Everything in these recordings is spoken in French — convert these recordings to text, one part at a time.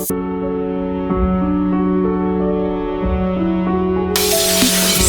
Ça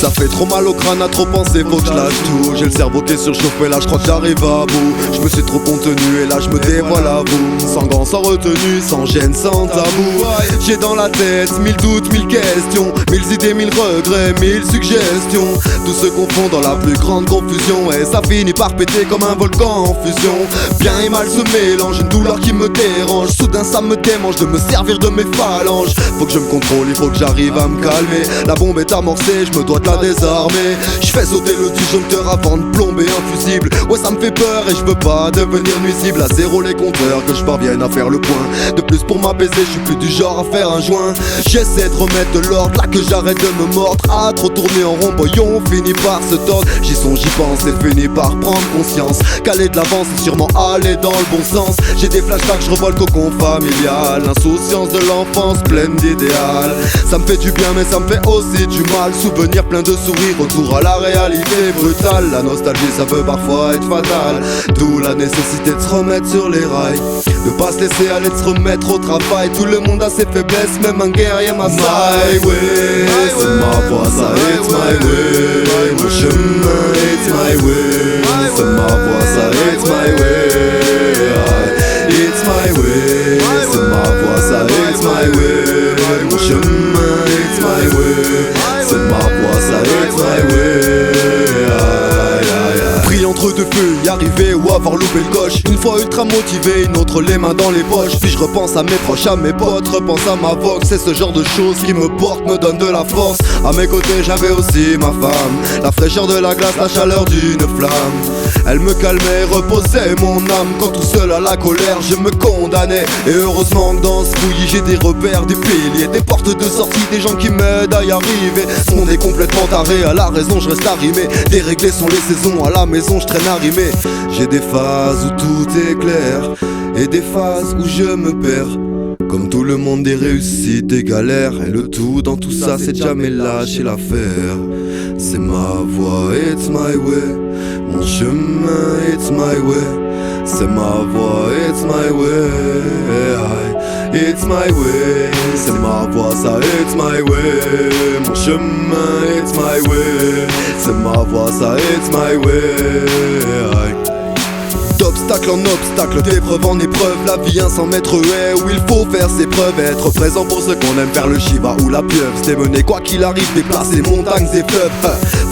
fait trop mal au crâne à trop penser, faut que je lâche tout. J'ai le cerveau qui est surchauffé, là je crois que j'arrive à bout. Je me suis trop contenu et là je me dévoile à vous. Sans gants, sans retenue, sans gêne, sans tabou. J'ai dans la tête 1000 doutes, 1000 questions, 1000 idées, 1000 regrets, 1000 suggestions. Tout se confond dans la plus grande confusion et ça finit par péter comme un volcan en fusion. Bien et mal se mélangent, une douleur qui me dérange. Soudain ça me démange de me servir de mes phalanges. Faut que je me contrôle, il faut que j'arrive à me calmer. La bombe est amorcée, je me dois de la désarmer. Je fais sauter le disjoncteur avant de plomber un fusible. Ouais ça me fait peur et je veux pas devenir nuisible. À zéro les compteurs, que je parvienne à faire le point. De plus pour m'apaiser, je suis plus du genre à faire un joint. J'essaie de remettre de l'ordre, là que j'arrête de me mordre. À trop tourner en rond, voyons, finit par se tordre. J'y songe, j'y pense et finis par prendre conscience qu'aller de l'avant c'est sûrement aller dans le bon sens. J'ai des flashbacks, je revois le cocon familial. L'insouciance de l'enfance pleine d'idéal. Ça me fait du bien mais ça me fait aussi du mal. Souvenir plein de sourire, retour à la réalité brutale. La nostalgie ça peut parfois être fatal. D'où la nécessité de se remettre sur les rails. De pas se laisser aller, de se remettre au travail. Tout le monde a ses faiblesses, même un guerrier m'a my way. C'est ma voix, ça it's my way. Mon chemin, it's my way. C'est ma voix, ça it's my way. It's my way. C'est ma voix, ça it's my way. Mon chemin, it's my way. C'est ma voix, ça it's my way. Pris entre deux feux, y arriver ou avoir loupé le coche. Une fois ultra motivé, une autre les mains dans les poches. Puis je repense à mes proches, à mes potes, repense à ma voix. C'est ce genre de choses qui me porte, me donne de la force. À mes côtés j'avais aussi ma femme. La fraîcheur de la glace, la chaleur d'une flamme. Elle me calmait, reposait mon âme. Quand tout seul à la colère je me condamnais. Et heureusement que dans ce fouillis j'ai des repères, des piliers, des portes de sortie, des gens qui m'aident à y arriver. Ce monde est complètement taré, à la raison je reste arrimé. Déréglées sont les saisons, à la maison je traîne arrimé. J'ai des phases où tout est clair et des phases où je me perds. Comme tout le monde, des réussites, des galères. Et le tout dans tout ça c'est de jamais lâcher l'affaire. C'est ma voix, it's my way. Mon chemin, it's my way. C'est ma voix, it's my way. It's my way. C'est ma voix, ça it's my way. Mon chemin, it's my way. C'est ma voix, ça it's my way. D'obstacle en obstacle, d'épreuve en épreuve, la vie un 100 mètres haie où il faut faire ses preuves. Être présent pour ceux qu'on aime, faire le Shiva ou la pieuvre. C'est mener quoi qu'il arrive, déplacer montagnes et fleuves.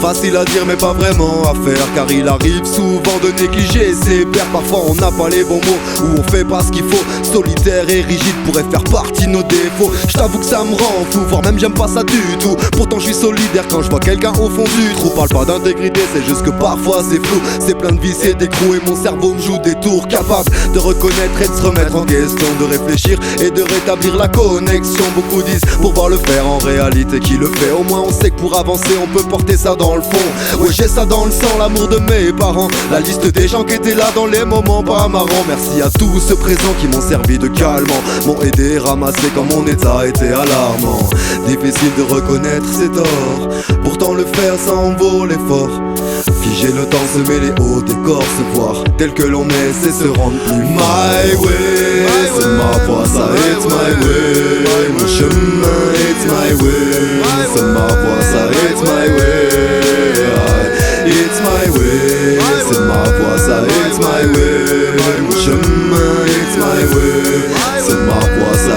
Facile à dire mais pas vraiment à faire, car il arrive souvent de négliger ses pairs. Parfois on n'a pas les bons mots ou on fait pas ce qu'il faut. Solitaire et rigide pourrait faire partie de nos défauts. Je t'avoue que ça me rend fou, voire même j'aime pas ça du tout. Pourtant je suis solidaire quand je vois quelqu'un au fond du trou. Parle pas d'intégrité, c'est juste que parfois c'est flou. C'est plein de vices et d'écrous et mon cerveau me joue des tours. Capable de reconnaître et de se remettre en question, de réfléchir et de rétablir la connexion. Beaucoup disent pour voir le faire, en réalité qui le fait? Au moins on sait que pour avancer on peut porter ça dans le fond. Ouais j'ai ça dans le sang, l'amour de mes parents. La liste des gens qui étaient là dans les moments pas marrants. Merci à tous ceux présents qui m'ont servi de calmant, m'ont aidé à ramasser quand mon état était alarmant. Difficile de reconnaître ses torts, pourtant le faire ça en vaut l'effort. Figer le temps, semer les hauts décors, se voir tel que l'on est, c'est se rendre plus my way. C'est ma voix, ça it's my way. Mon chemin, it's my way. C'est ma voix, ça it's my way. It's my way. C'est ma voix, ça it's my way. Mon chemin, it's my way. C'est ma voix, ça